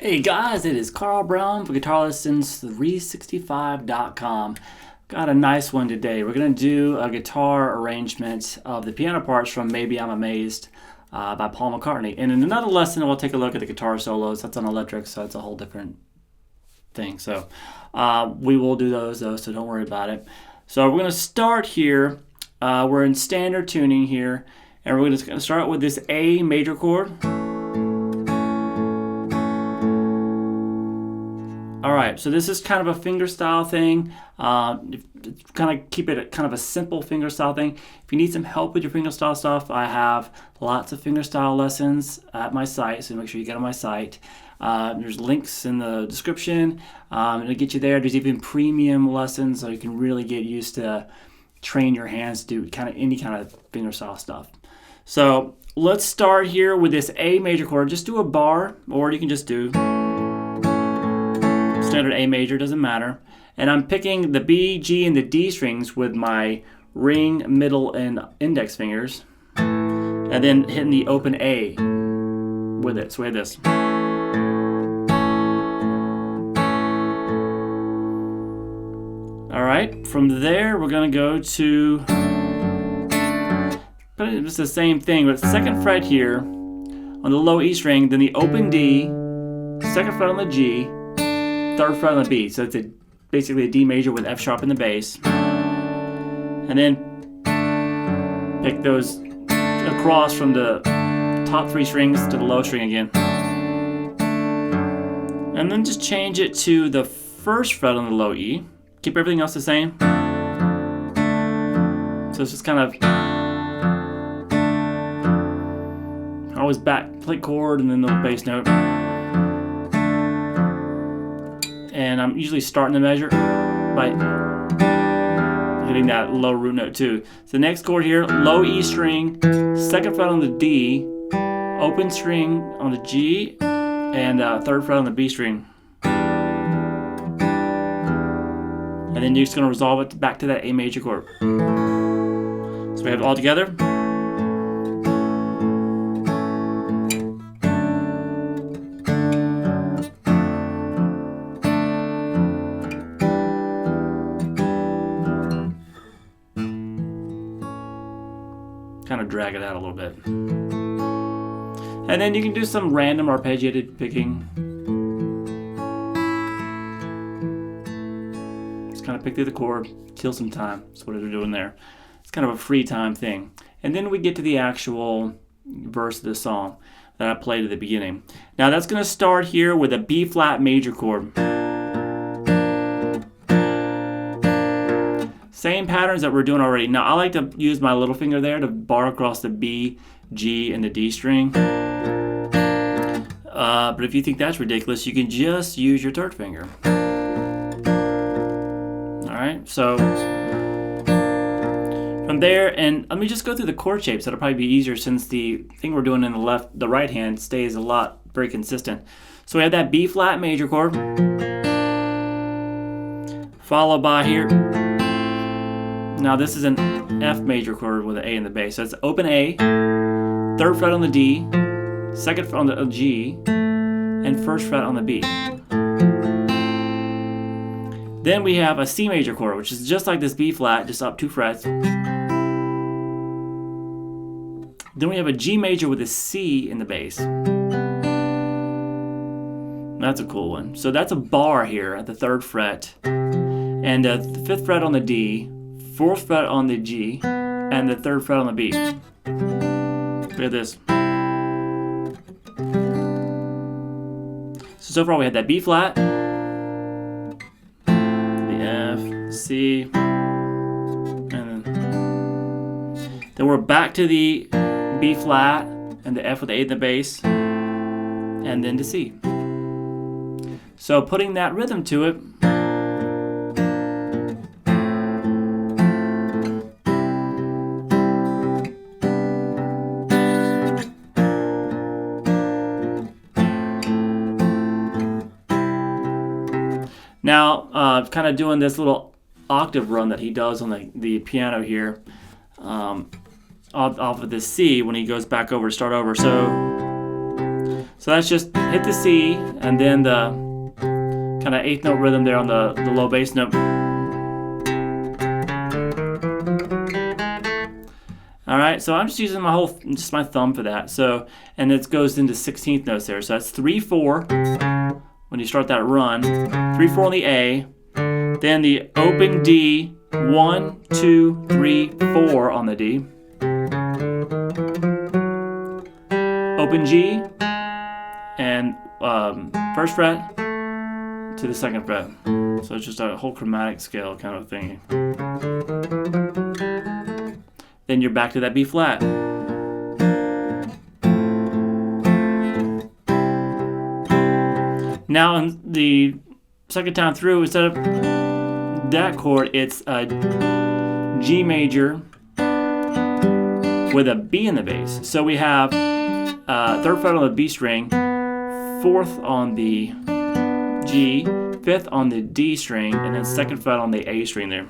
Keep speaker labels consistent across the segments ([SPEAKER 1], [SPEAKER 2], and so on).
[SPEAKER 1] Hey guys, it is Carl Brown for GuitarLessons365.com. Got a nice one today. We're going to do a guitar arrangement of the piano parts from Maybe I'm Amazed by Paul McCartney. And in another lesson, we'll take a look at the guitar solos. That's on electric, so it's a whole different thing. So we will do those though, so don't worry about it. So we're going to start here. We're in standard tuning here, and we're just going to start with this A major chord. All right, so this is kind of a finger style thing. Kind of keep it kind of a simple finger style thing. If you need some help with your finger style stuff, I have lots of finger style lessons at my site, so make sure you get on my site. There's links in the description. It'll get you there. There's even premium lessons, so you can really get used to train your hands to do kind of any kind of finger style stuff. So let's start here with this A major chord. Just do a bar, or you can just do standard A major, doesn't matter. And I'm picking the B, G, and the D strings with my ring, middle, and index fingers. And then hitting the open A with it. So we have this. All right, from there we're gonna go to, it's the same thing, but second fret here on the low E string, then the open D, second fret on the G, third fret on the B. So it's basically a D major with F sharp in the bass. And then pick those across from the top three strings to the low string again. And then just change it to the first fret on the low E. Keep everything else the same. So it's just kind of always play chord and then the bass note. And I'm usually starting the measure by hitting that low root note too. So the next chord here, low E string, second fret on the D, open string on the G, and third fret on the B string. And then you're just going to resolve it back to that A major chord. So we have it all together. Kind of drag it out a little bit. And then you can do some random arpeggiated picking. Just kind of pick through the chord, kill some time. That's what we're doing there. It's kind of a free time thing. And then we get to the actual verse of the song that I played at the beginning. Now that's going to start here with a B flat major chord. Same patterns that we're doing already. Now I like to use my little finger there to bar across the B, G, and the D string. But if you think that's ridiculous, you can just use your third finger. Alright, so from there, and let me just go through the chord shapes. That'll probably be easier since the thing we're doing in the right hand stays very consistent. So we have that B flat major chord, followed by here. Now this is an F major chord with an A in the bass. So it's open A, third fret on the D, second fret on the G, and first fret on the B. Then we have a C major chord, which is just like this B flat, just up 2 frets. Then we have a G major with a C in the bass. That's a cool one. So that's a bar here at the 3rd fret, and the 5th fret on the D, 4th fret on the G, and the 3rd fret on the B. Look at this. So far we had that B flat, the F, the C, and then we're back to the B flat and the F with the A in the bass, and then to C. So putting that rhythm to it, now, kind of doing this little octave run that he does on the piano here, off of this C when he goes back over to start over. So So that's just hit the C and then the kind of eighth note rhythm there on the low bass note. All right, so I'm just using just my thumb for that. So, and it goes into 16th notes there. So that's 3/4 when you start that run. 3/4 on the A, then the open D, 1, 2, 3, 4 on the D. Open G, and first fret to the second fret. So it's just a whole chromatic scale kind of thing. Then you're back to that B flat. Now on the second time through, instead of that chord, it's a G major with a B in the bass. So we have third fret on the B string, fourth on the G, fifth on the D string, and then second fret on the A string there.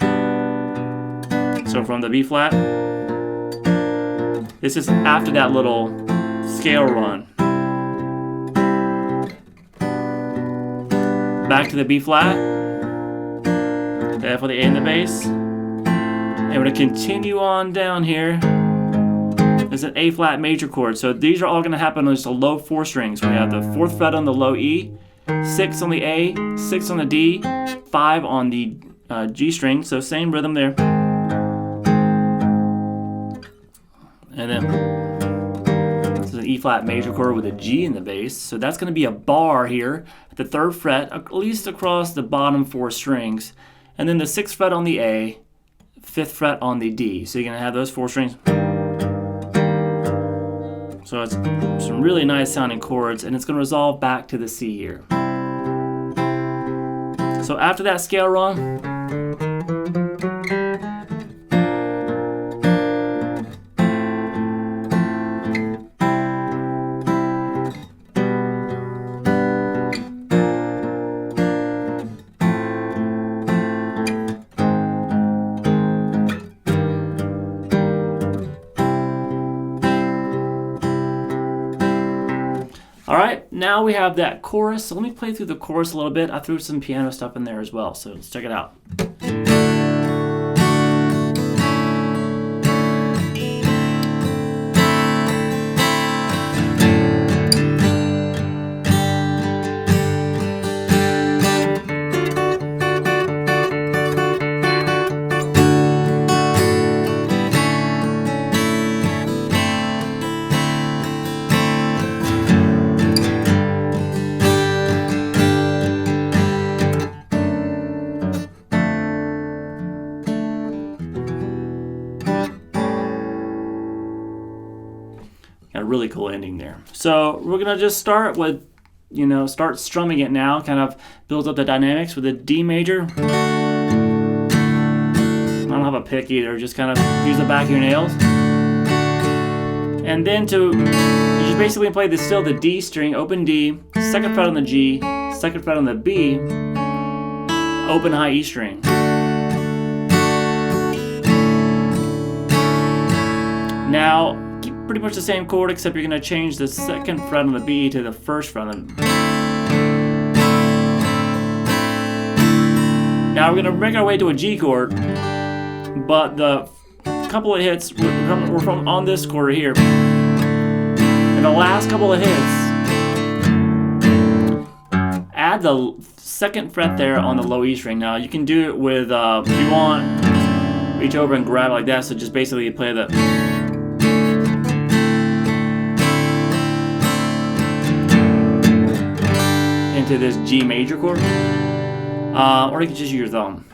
[SPEAKER 1] So from the B flat, this is after that little scale run. Back to the B flat, the F on the A in the bass, and we're going to continue on down here. There's an A flat major chord. So these are all going to happen on just a low 4 strings. We have the 4th fret on the low E, 6 on the A, 6 on the D, 5 on the G string. So same rhythm there. And then this is an E flat major chord with a G in the bass. So that's going to be a bar here at the 3rd fret, at least across the bottom 4 strings. And then the 6th fret on the A, 5th fret on the D. So you're going to have those 4 strings. So it's some really nice sounding chords, and it's going to resolve back to the C here. So after that scale run, all right, now we have that chorus. So let me play through the chorus a little bit. I threw some piano stuff in there as well, so let's check it out. Got a really cool ending there. So we're gonna just start with, start strumming it now. Kind of builds up the dynamics with a D major. I don't have a pick either. Just kind of use the back of your nails. And then you just basically play the D string, open D, 2nd fret on the G, 2nd fret on the B, open high E string. Now, pretty much the same chord, except you're going to change the 2nd fret on the B to the 1st fret on the B. Now we're going to make our way to a G chord, but the couple of hits we're from on this chord here. And the last couple of hits, add the 2nd fret there on the low E string. Now you can do it with, if you want, reach over and grab it like that. So just basically you play the into this G major chord, or you can just use your thumb.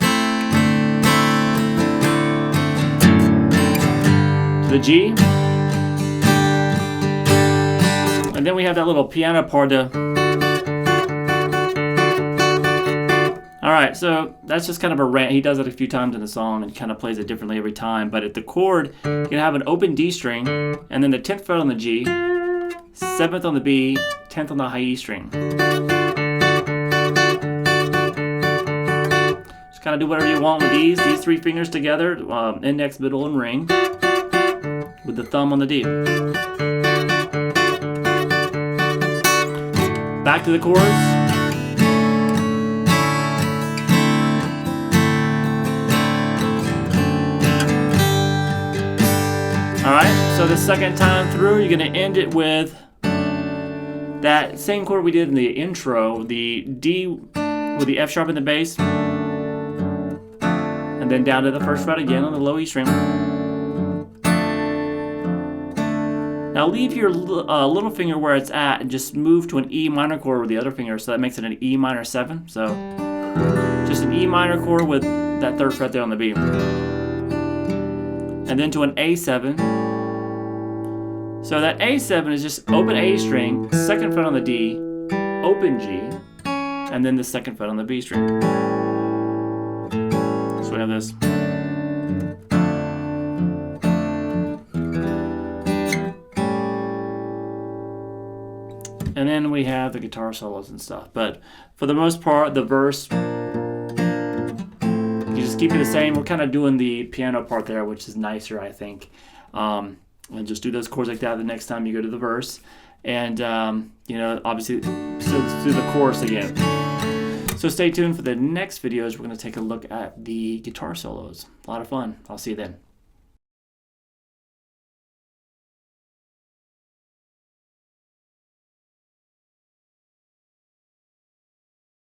[SPEAKER 1] To the G, and then we have that little piano part to. All right, so that's just kind of a rant. He does it a few times in the song and kind of plays it differently every time. But at the chord, you can have an open D string, and then the 10th fret on the G, 7th on the B, 10th on the high E string. Kind of do whatever you want with these 3 fingers together, index, middle, and ring, with the thumb on the D. back to the chords. Alright, so the second time through, you're going to end it with that same chord we did in the intro, the D with the F sharp in the bass, and then down to the first fret again on the low E string. Now leave your little finger where it's at and just move to an E minor chord with the other finger, so that makes it an E minor 7. So just an E minor chord with that third fret there on the B. And then to an A7. So that A7 is just open A string, second fret on the D, open G, and then the second fret on the B string. So we have this. And then we have the guitar solos and stuff. But for the most part, the verse, you just keep it the same. We're kind of doing the piano part there, which is nicer, I think. And just do those chords like that the next time you go to the verse. And, you know, obviously, so let's do the chorus again. So stay tuned for the next videos. We're going to take a look at the guitar solos. A lot of fun. I'll see you then.